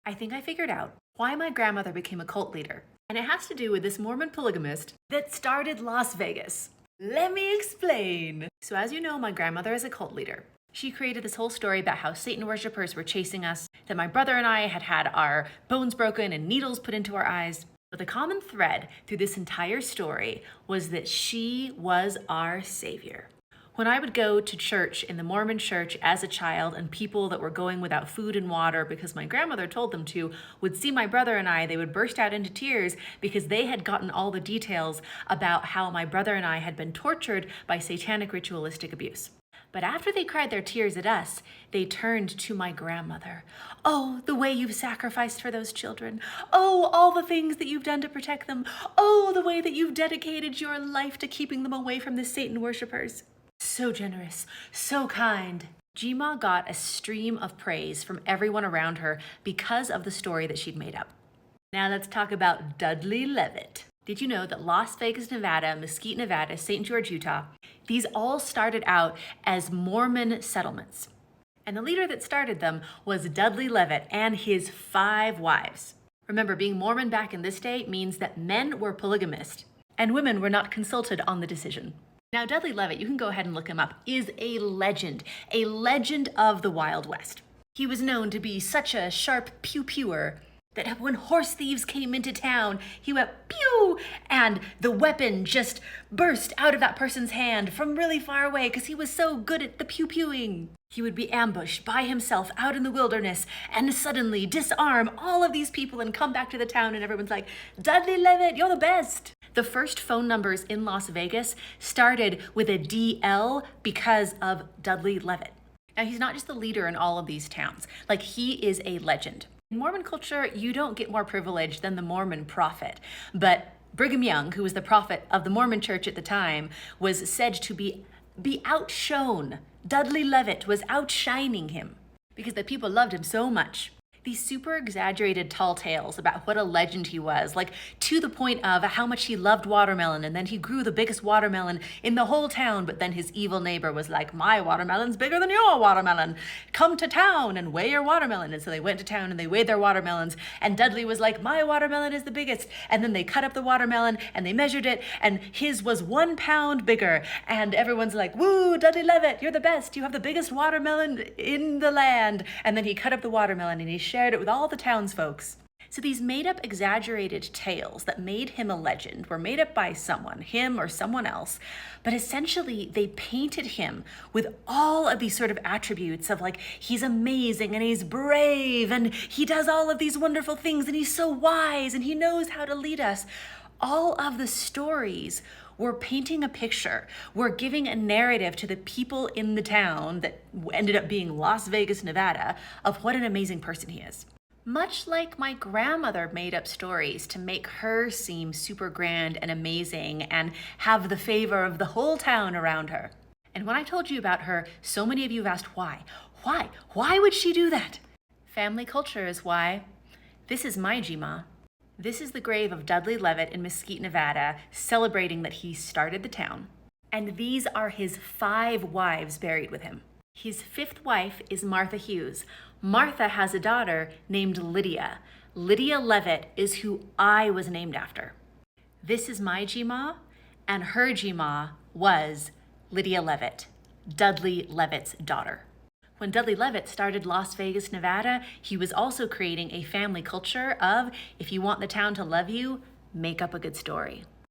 I think I figured out why my grandmother became a cult leader. And it has to do with this Mormon polygamist that started Las Vegas. Let me explain. So as you know, my grandmother is a cult leader. She created this whole story about how Satan worshippers were chasing us, that my brother and I had our bones broken and needles put into our eyes. But the common thread through this entire story was that she was our savior. When I would go to church in the Mormon church as a child, and people that were going without food and water because my grandmother told them to would see my brother and I, they would burst out into tears because they had gotten all the details about how my brother and I had been tortured by satanic ritualistic abuse. But after they cried their tears at us, they turned to my grandmother. Oh, the way you've sacrificed for those children. Oh, all the things that you've done to protect them. Oh, the way that you've dedicated your life to keeping them away from the Satan worshipers. So generous, so kind. Jima got a stream of praise from everyone around her because of the story that she'd made up. Now let's talk about Dudley Levitt. Did you know that Las Vegas, Nevada, Mesquite, Nevada, St. George, Utah, these all started out as Mormon settlements? And the leader that started them was Dudley Levitt and his 5 wives. Remember, being Mormon back in this day means that men were polygamist and women were not consulted on the decision. Now, Dudley Levitt, you can go ahead and look him up, is a legend of the Wild West. He was known to be such a sharp pew-pewer that when horse thieves came into town, he went pew, and the weapon just burst out of that person's hand from really far away because he was so good at the pew-pewing. He would be ambushed by himself out in the wilderness and suddenly disarm all of these people and come back to the town, and everyone's like, Dudley Levitt, you're the best. The first phone numbers in Las Vegas started with a DL because of Dudley Levitt. Now, he's not just the leader in all of these towns. Like, he is a legend. In Mormon culture, you don't get more privilege than the Mormon prophet. But Brigham Young, who was the prophet of the Mormon church at the time, was said to be outshone. Dudley Levitt was outshining him because the people loved him so much. These super exaggerated tall tales about what a legend he was, like to the point of how much he loved watermelon, and then he grew the biggest watermelon in the whole town, but then his evil neighbor was like, my watermelon's bigger than your watermelon. Come to town and weigh your watermelon. And so they went to town and they weighed their watermelons, and Dudley was like, my watermelon is the biggest. And then they cut up the watermelon and they measured it, and his was 1 pound bigger. And everyone's like, woo, Dudley Levitt, you're the best. You have the biggest watermelon in the land. And then he cut up the watermelon and he shared it with all the townsfolks. So these made up exaggerated tales that made him a legend were made up by someone, him or someone else, but essentially they painted him with all of these sort of attributes of like, he's amazing and he's brave and he does all of these wonderful things and he's so wise and he knows how to lead us. All of the stories were painting a picture. We're giving a narrative to the people in the town that ended up being Las Vegas, Nevada, of what an amazing person he is. Much like my grandmother made up stories to make her seem super grand and amazing and have the favor of the whole town around her. And when I told you about her, so many of you have asked why. Why? Why would she do that? Family culture is why. This is my Jima. This is the grave of Dudley Levitt in Mesquite, Nevada, celebrating that he started the town. And these are his 5 wives buried with him. His 5th wife is Martha Hughes. Martha has a daughter named Lydia. Lydia Levitt is who I was named after. This is my Jima, and her Jima was Lydia Levitt, Dudley Levitt's daughter. When Dudley Levitt started Las Vegas, Nevada, he was also creating a family culture of, if you want the town to love you, make up a good story.